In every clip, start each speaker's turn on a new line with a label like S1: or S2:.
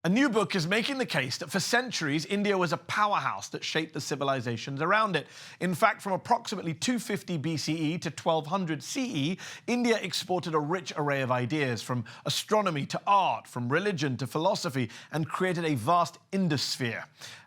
S1: A new book is making the case that for centuries, India was a powerhouse that shaped the civilizations around it. In fact, from approximately 250 BCE to 1200 CE, India exported a rich array of ideas, from astronomy to art, from religion to philosophy, and created a vast Indosphere.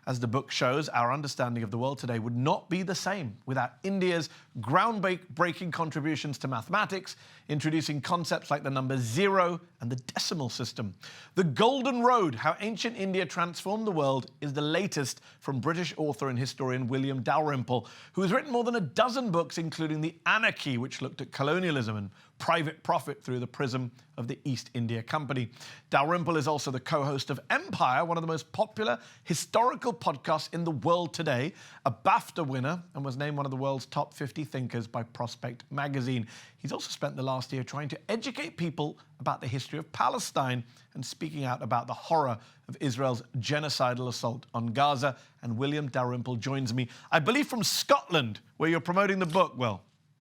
S1: As the book shows, our understanding of the world today would not be the same without India's groundbreaking contributions to mathematics, introducing concepts like the number zero and the decimal system. The Golden Road, How Ancient India Transformed the World, is the latest from British author and historian William Dalrymple, who has written more than a dozen books, including The Anarchy, which looked at colonialism and private profit through the prism of the East India Company. Dalrymple is also the co-host of Empire, one of the most popular historical podcasts in the world today, a BAFTA winner, and was named one of the world's top 50 thinkers by Prospect magazine. He's also spent the last year trying to educate people about the history of Palestine and speaking out about the horror of Israel's genocidal assault on Gaza. And William Dalrymple joins me, I believe, from Scotland, where you're promoting the book, Will.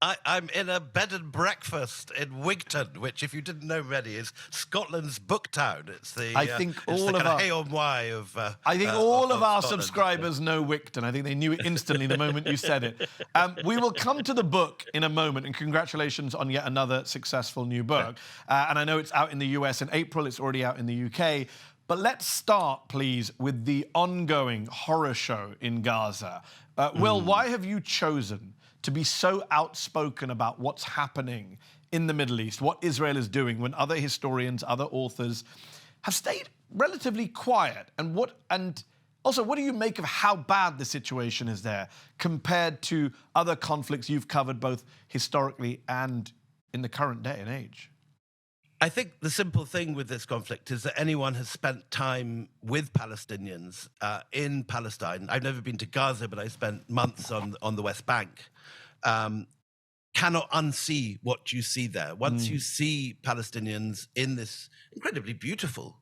S2: I'm in a bed and breakfast in Wigton, which, if you didn't know, Mehdi, is Scotland's book town. It's the
S1: I think all of our
S2: hay-on-wye of
S1: I think all of our
S2: Scotland.
S1: Subscribers know Wigton. I think they knew it instantly the moment you said it. We will come to the book in a moment, and congratulations on yet another successful new book. And I know it's out in the US in April. It's already out in the UK. But let's start, please, with the ongoing horror show in Gaza. Will, why have you chosen to be so outspoken about what's happening in the Middle East, what Israel is doing, when other historians, other authors have stayed relatively quiet? And also, what do you make of how bad the situation is there compared to other conflicts you've covered both historically and in the current day and age?
S2: I think the simple thing with this conflict is that anyone has spent time with Palestinians in Palestine. I've never been to Gaza, but I spent months on the West Bank. Cannot unsee what you see there. Once you see Palestinians in this incredibly beautiful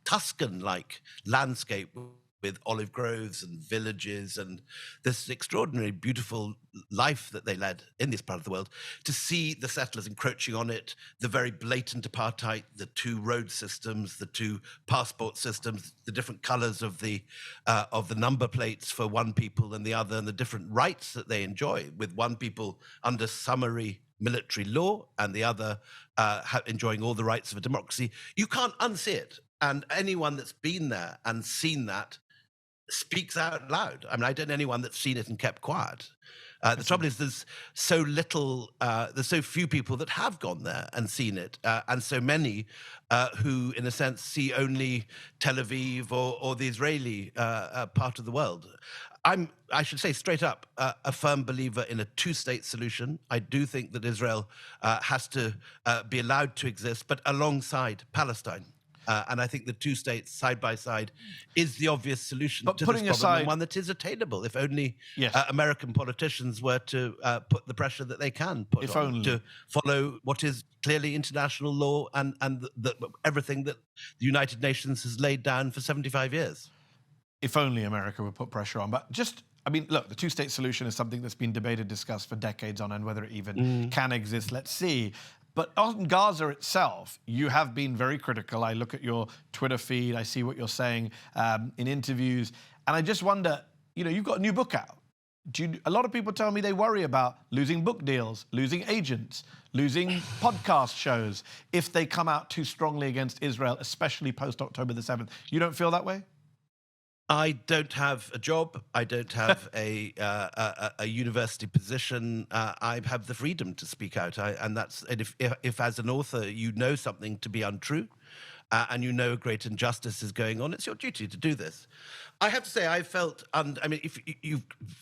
S2: Tuscan-like landscape with olive groves and villages and this extraordinary, beautiful life that they led in this part of the world, to see the settlers encroaching on it, the very blatant apartheid, the two road systems, the two passport systems, the different colors of the number plates for one people and the other, and the different rights that they enjoy, with one people under summary military law and the other enjoying all the rights of a democracy. You can't unsee it. And anyone that's been there and seen that speaks out loud. I mean, I don't know anyone that's seen it and kept quiet. The trouble is there's so few people that have gone there and seen it, and so many who, in a sense, see only Tel Aviv or the Israeli part of the world. I should say straight up, a firm believer in a two-state solution. I do think that Israel has to be allowed to exist, but alongside Palestine. And I think the two states side by side is the obvious solution to this problem, and one that is attainable if only American politicians were to put the pressure that they can put on to follow what is clearly international law and everything that the United Nations has laid down for 75 years.
S1: If only America would put pressure on. But I mean, look, the two-state solution is something that's been debated, discussed for decades on end, whether it even can exist. Let's see. But on Gaza itself, you have been very critical. I look at your Twitter feed, I see what you're saying in interviews, and I just wonder, you've got a new book out. A lot of people tell me they worry about losing book deals, losing agents, losing podcast shows if they come out too strongly against Israel, especially post-October the 7th. You don't feel that way?
S2: I don't have a job. I don't have a university position. I have the freedom to speak out. And if as an author you know something to be untrue, and you know a great injustice is going on, it's your duty to do this. I have to say, I felt,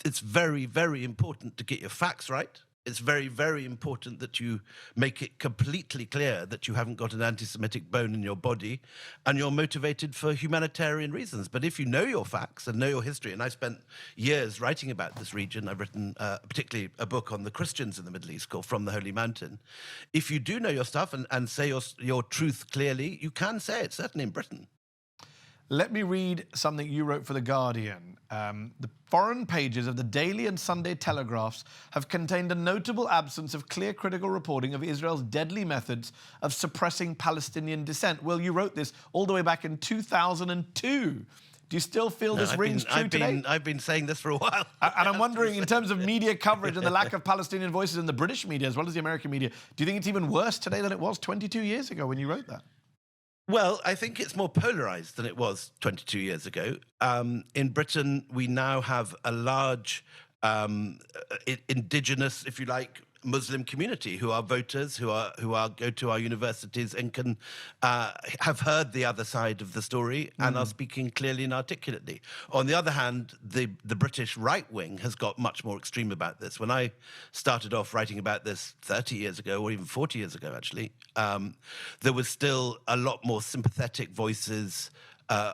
S2: it's very, very important to get your facts right. It's very, very important that you make it completely clear that you haven't got an anti-Semitic bone in your body and you're motivated for humanitarian reasons. But if you know your facts and know your history, and I spent years writing about this region, I've written particularly a book on the Christians in the Middle East called From the Holy Mountain. If you do know your stuff and say your truth clearly, you can say it, certainly in Britain.
S1: Let me read something you wrote for The Guardian. The foreign pages of the Daily and Sunday Telegraphs have contained a notable absence of clear critical reporting of Israel's deadly methods of suppressing Palestinian dissent. Well, you wrote this all the way back in 2002. Do you still feel this rings true today?
S2: I've been saying this for a while.
S1: And I'm wondering, in terms of media coverage and the lack of Palestinian voices in the British media as well as the American media, do you think it's even worse today than it was 22 years ago when you wrote that?
S2: Well, I think it's more polarized than it was 22 years ago. In Britain, we now have a large indigenous, if you like, Muslim community who are voters, who go to our universities and can have heard the other side of the story and are speaking clearly and articulately. On the other hand, the British right wing has got much more extreme about this. When I started off writing about this 30 years ago, or even 40 years ago, actually, there was still a lot more sympathetic voices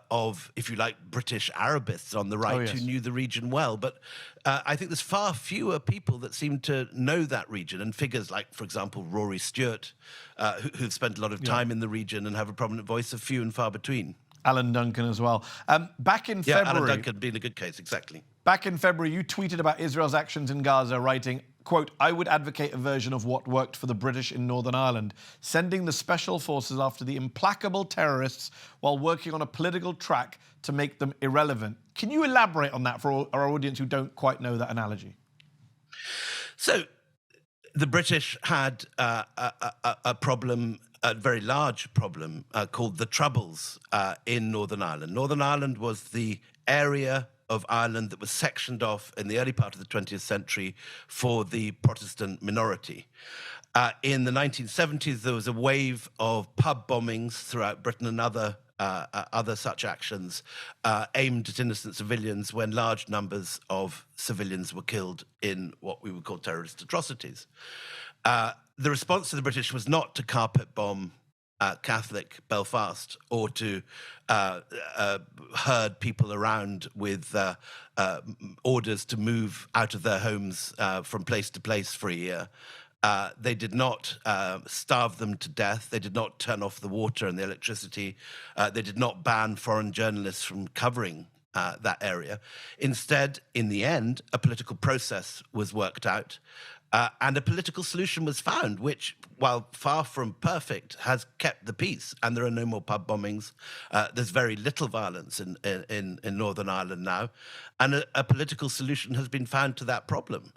S2: of, if you like, British Arabists on the right who knew the region well. But I think there's far fewer people that seem to know that region, and figures like, for example, Rory Stewart, who've spent a lot of time in the region and have a prominent voice, are few and far between.
S1: Alan Duncan as well. Back in February...
S2: Alan Duncan being a good case, exactly.
S1: Back in February, you tweeted about Israel's actions in Gaza, writing, quote, "I would advocate a version of what worked for the British in Northern Ireland, sending the special forces after the implacable terrorists while working on a political track to make them irrelevant." Can you elaborate on that for our audience who don't quite know that analogy?
S2: So the British had a problem, a very large problem, called the Troubles in Northern Ireland. Northern Ireland was the area of Ireland that was sectioned off in the early part of the 20th century for the Protestant minority. In the 1970s, there was a wave of pub bombings throughout Britain and other such actions aimed at innocent civilians, when large numbers of civilians were killed in what we would call terrorist atrocities. The response to the British was not to carpet bomb Catholic Belfast, or to herd people around with orders to move out of their homes from place to place for a year. They did not starve them to death. They did not turn off the water and the electricity. They did not ban foreign journalists from covering that area. Instead, in the end, a political process was worked out. And a political solution was found, which, while far from perfect, has kept the peace. And there are no more pub bombings. There's very little violence in Northern Ireland now. And a political solution has been found to that problem.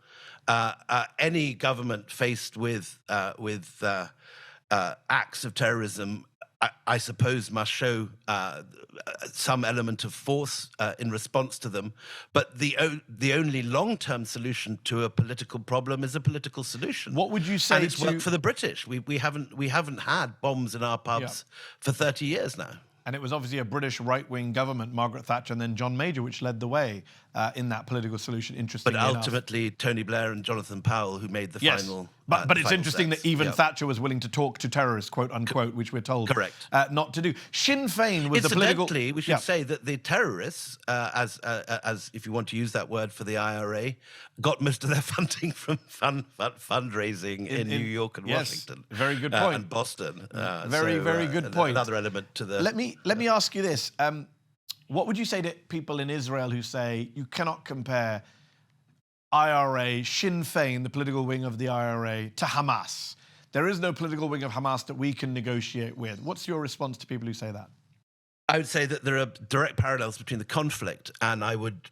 S2: Any government faced with acts of terrorism, I suppose, must show some element of force in response to them. But the only long-term solution to a political problem is a political solution.
S1: What would you say?
S2: And it's worked for the British. We haven't had bombs in our pubs for 30 years now.
S1: And it was obviously a British right-wing government, Margaret Thatcher and then John Major, which led the way in that political solution, interestingly
S2: But
S1: enough.
S2: ultimately, Tony Blair and Jonathan Powell, who made the final...
S1: But it's interesting that even Thatcher was willing to talk to terrorists, quote unquote, which we're told not to do. Sinn Féin was the political...
S2: Incidentally, we should say that the terrorists, as if you want to use that word for the IRA, got most of their funding from fundraising in New York and Washington.
S1: Very good point.
S2: And Boston.
S1: Very good point.
S2: Another element to the...
S1: Let me ask you this. What would you say to people in Israel who say you cannot compare IRA, Sinn Féin, the political wing of the IRA, to Hamas? There is no political wing of Hamas that we can negotiate with. What's your response to people who say that?
S2: I would say that there are direct parallels between the conflict, and I would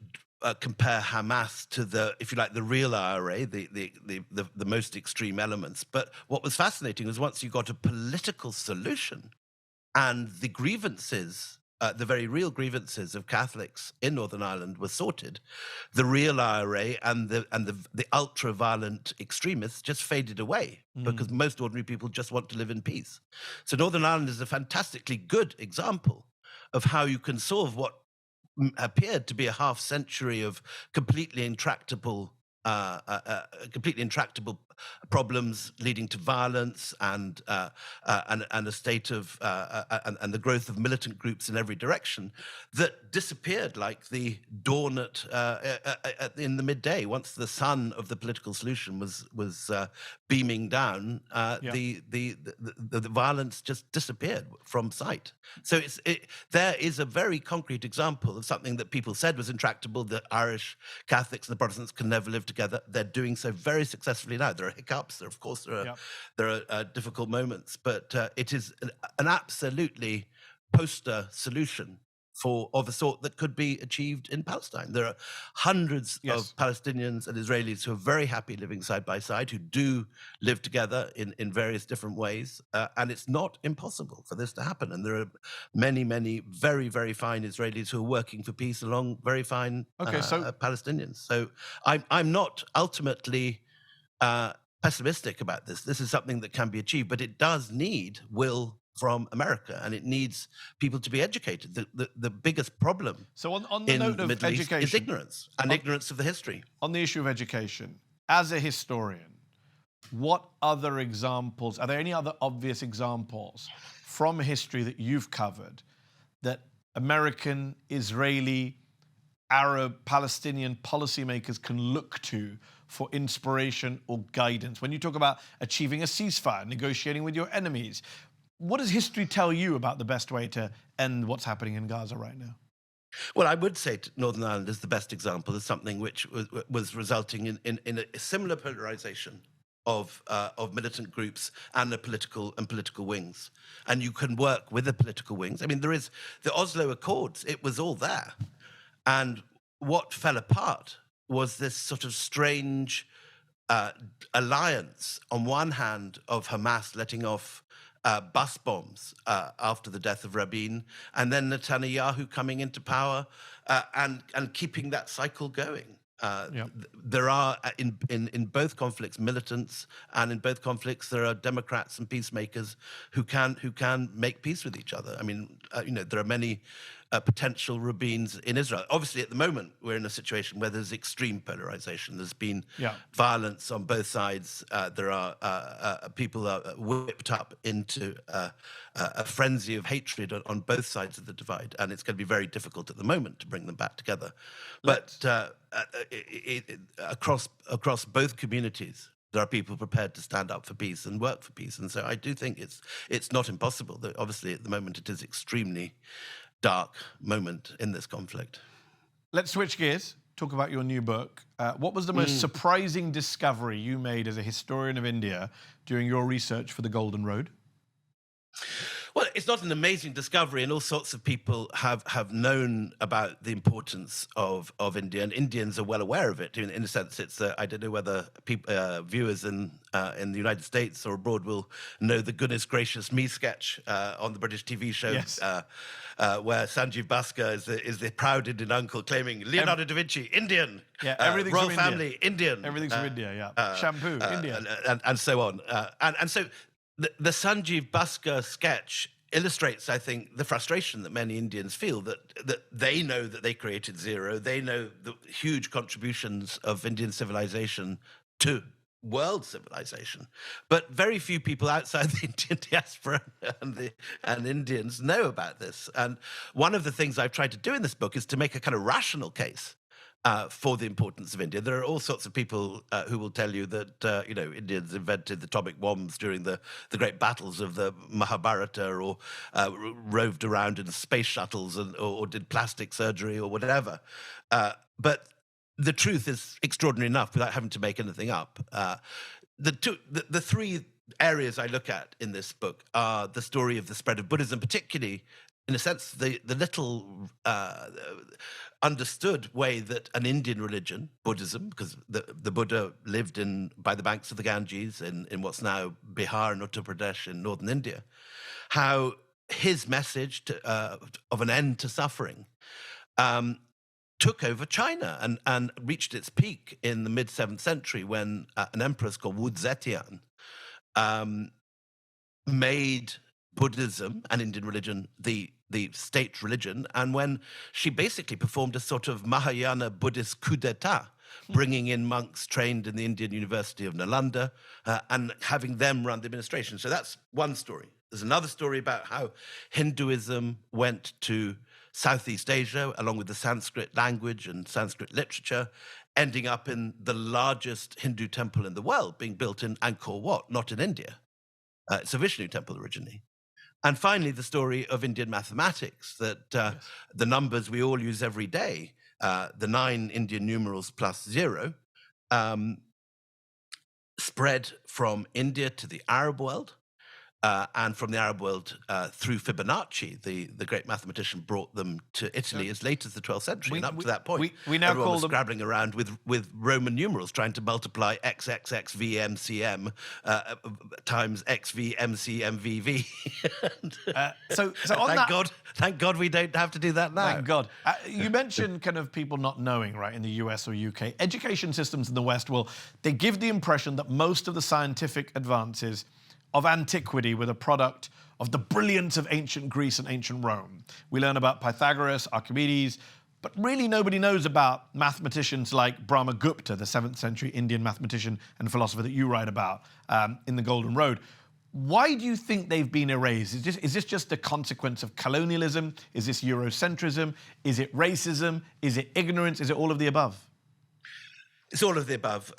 S2: compare Hamas to the, if you like, the real IRA, the most extreme elements. But what was fascinating was once you got a political solution and the grievances, the very real grievances of Catholics in Northern Ireland were sorted, the real IRA and the ultra-violent extremists just faded away because most ordinary people just want to live in peace. So Northern Ireland is a fantastically good example of how you can solve what appeared to be a half century of completely intractable problems leading to violence and a state of and the growth of militant groups in every direction that disappeared like the dawn in the midday. Once the sun of the political solution was beaming down, the violence just disappeared from sight. So there is a very concrete example of something that people said was intractable, that Irish Catholics and the Protestants can never live together. They're doing so very successfully now. There are hiccups, there are difficult moments, but it is an absolutely poster solution of a sort that could be achieved in Palestine. There are hundreds of Palestinians and Israelis who are very happy living side by side, who do live together in various different ways, and it's not impossible for this to happen. And there are many, many very, very fine Israelis who are working for peace along very fine Palestinians. So I'm not ultimately pessimistic about this. This is something that can be achieved, but it does need will from America, and it needs people to be educated. The biggest problem
S1: on the note of
S2: Middle East
S1: education,
S2: is ignorance, and ignorance of the history.
S1: On the issue of education, as a historian, what other examples, are there any other obvious examples from history that you've covered that American, Israeli, Arab, Palestinian policymakers can look to for inspiration or guidance? When you talk about achieving a ceasefire, negotiating with your enemies, what does history tell you about the best way to end what's happening in Gaza right now?
S2: Well, I would say Northern Ireland is the best example of something which was resulting in a similar polarization of militant groups and the political wings. And you can work with the political wings. I mean, there is the Oslo Accords, it was all there. And what fell apart was this sort of strange alliance, on one hand, of Hamas letting off bus bombs after the death of Rabin, and then Netanyahu coming into power and keeping that cycle going. There are in both conflicts militants, and in both conflicts there are Democrats and peacemakers who can make peace with each other. I mean, there are many potential Rabins in Israel. Obviously, at the moment, we're in a situation where there's extreme polarization. There's been violence on both sides. There are people are whipped up into a frenzy of hatred on both sides of the divide, and it's going to be very difficult at the moment to bring them back together. But across both communities, there are people prepared to stand up for peace and work for peace. And so I do think it's not impossible. That obviously, at the moment, it is extremely dark moment in this conflict.
S1: Let's switch gears, talk about your new book. What was the most surprising discovery you made as a historian of India during your research for the Golden Road?
S2: Well, it's not an amazing discovery, and all sorts of people have known about the importance of India, and Indians are well aware of it. In a sense, it's I don't know whether viewers in the United States or abroad will know the Goodness Gracious Me sketch on the British TV show, where Sanjeev Bhaskar is the proud Indian uncle claiming Leonardo da Vinci, Indian,
S1: everything's
S2: royal
S1: from
S2: family,
S1: India.
S2: Indian,
S1: Everything's from India, shampoo, India,
S2: and so on, and so. The Sanjeev Bhaskar sketch illustrates, I think, the frustration that many Indians feel, that they know that they created zero. They know the huge contributions of Indian civilization to world civilization. But very few people outside the Indian diaspora and Indians know about this. And one of the things I've tried to do in this book is to make a kind of rational case for the importance of India. There are all sorts of people who will tell you that Indians invented the atomic bombs during the great battles of the Mahabharata, or roved around in space shuttles or did plastic surgery or whatever. But the truth is extraordinary enough without having to make anything up. The three areas I look at in this book are the story of the spread of Buddhism, particularly, in a sense, the little understood way that an Indian religion, Buddhism, because the Buddha lived by the banks of the Ganges in what's now Bihar and Uttar Pradesh in northern India, how his message of an end to suffering took over China and reached its peak in the mid-7th century when an empress called Zeteo made Buddhism and Indian religion the state religion, and when she basically performed a sort of Mahayana Buddhist coup d'etat bringing in monks trained in the Indian University of Nalanda, and having them run the administration. So that's one story. There's another story about how Hinduism went to Southeast Asia, along with the Sanskrit language and Sanskrit literature, ending up in the largest Hindu temple in the world, being built in Angkor Wat, not in India. It's a Vishnu temple originally. And finally, the story of Indian mathematics, that the numbers we all use every day, the 9 Indian numerals plus 0, spread from India to the Arab world, and from the Arab world through Fibonacci, the great mathematician, brought them to Italy as late as the 12th century. And up to that point,
S1: we now
S2: everyone
S1: call
S2: was
S1: them
S2: scrabbling around with Roman numerals, trying to multiply XXXVMCM times XVMCMVV.
S1: So on that,
S2: thank God we don't have to do that now.
S1: Thank God. You mentioned kind of people not knowing, right, in the US or UK. Education systems in the West, well, they give the impression that most of the scientific advances of antiquity were the product of the brilliance of ancient Greece and ancient Rome. We learn about Pythagoras, Archimedes, but really nobody knows about mathematicians like Brahmagupta, the 7th century Indian mathematician and philosopher that you write about in The Golden Road. Why do you think they've been erased? Is this just a consequence of colonialism? Is this Eurocentrism? Is it racism? Is it ignorance? Is it all of the above?
S2: It's all of the above.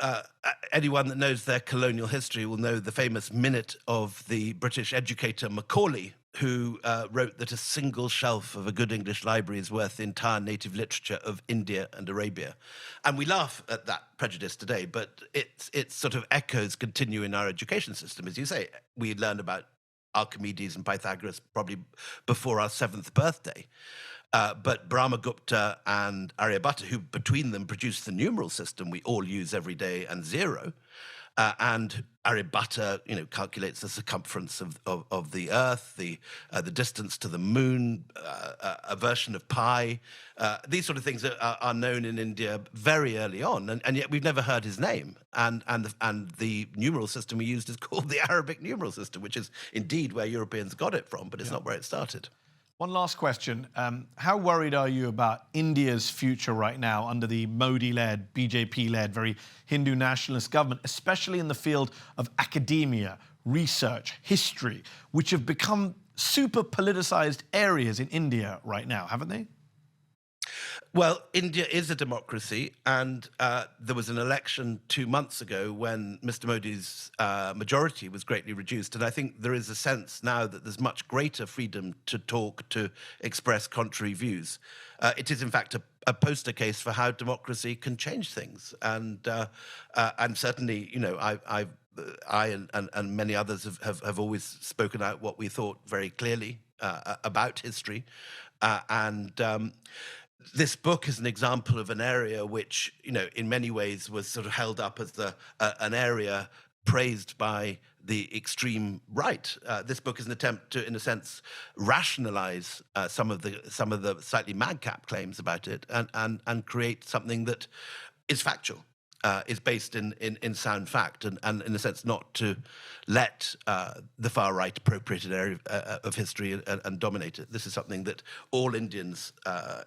S2: Anyone that knows their colonial history will know the famous minute of the British educator Macaulay, who wrote that a single shelf of a good English library is worth the entire native literature of India and Arabia. And we laugh at that prejudice today, but its sort of echoes continue in our education system. As you say, we learn about Archimedes and Pythagoras probably before our 7th birthday. But Brahmagupta and Aryabhatta, who between them produced the numeral system we all use every day, and 0, and Aryabhatta, calculates the circumference of the Earth, the distance to the Moon, a version of pi. These sort of things are known in India very early on, and yet we've never heard his name. And the numeral system we used is called the Arabic numeral system, which is indeed where Europeans got it from, but it's not where it started.
S1: One last question. How worried are you about India's future right now under the Modi-led, BJP-led, very Hindu nationalist government, especially in the field of academia, research, history, which have become super politicized areas in India right now, haven't they?
S2: Well, India is a democracy, and there was an election 2 months ago when Mr. Modi's majority was greatly reduced. And I think there is a sense now that there's much greater freedom to talk, to express contrary views. It is, in fact, a poster case for how democracy can change things. And certainly, I and many others have always spoken out what we thought very clearly about history. This book is an example of an area which, in many ways was sort of held up as an area praised by the extreme right. This book is an attempt to, in a sense, rationalize some of the slightly madcap claims about it and create something that is factual. Is based in sound fact, and in a sense not to let the far right appropriate an area of history and dominate it. This is something that all Indians,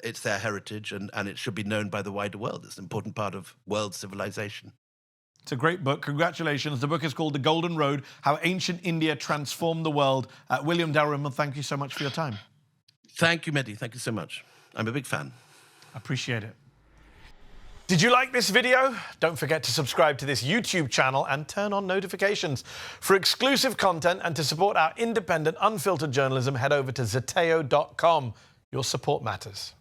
S2: it's their heritage, and it should be known by the wider world. It's an important part of world civilization.
S1: It's a great book. Congratulations. The book is called The Golden Road, How Ancient India Transformed the World. William Dalrymple, thank you so much for your time.
S2: Thank you, Mehdi. Thank you so much. I'm a big fan.
S1: Appreciate it. Did you like this video? Don't forget to subscribe to this YouTube channel and turn on notifications. For exclusive content and to support our independent, unfiltered journalism, head over to Zeteo.com. Your support matters.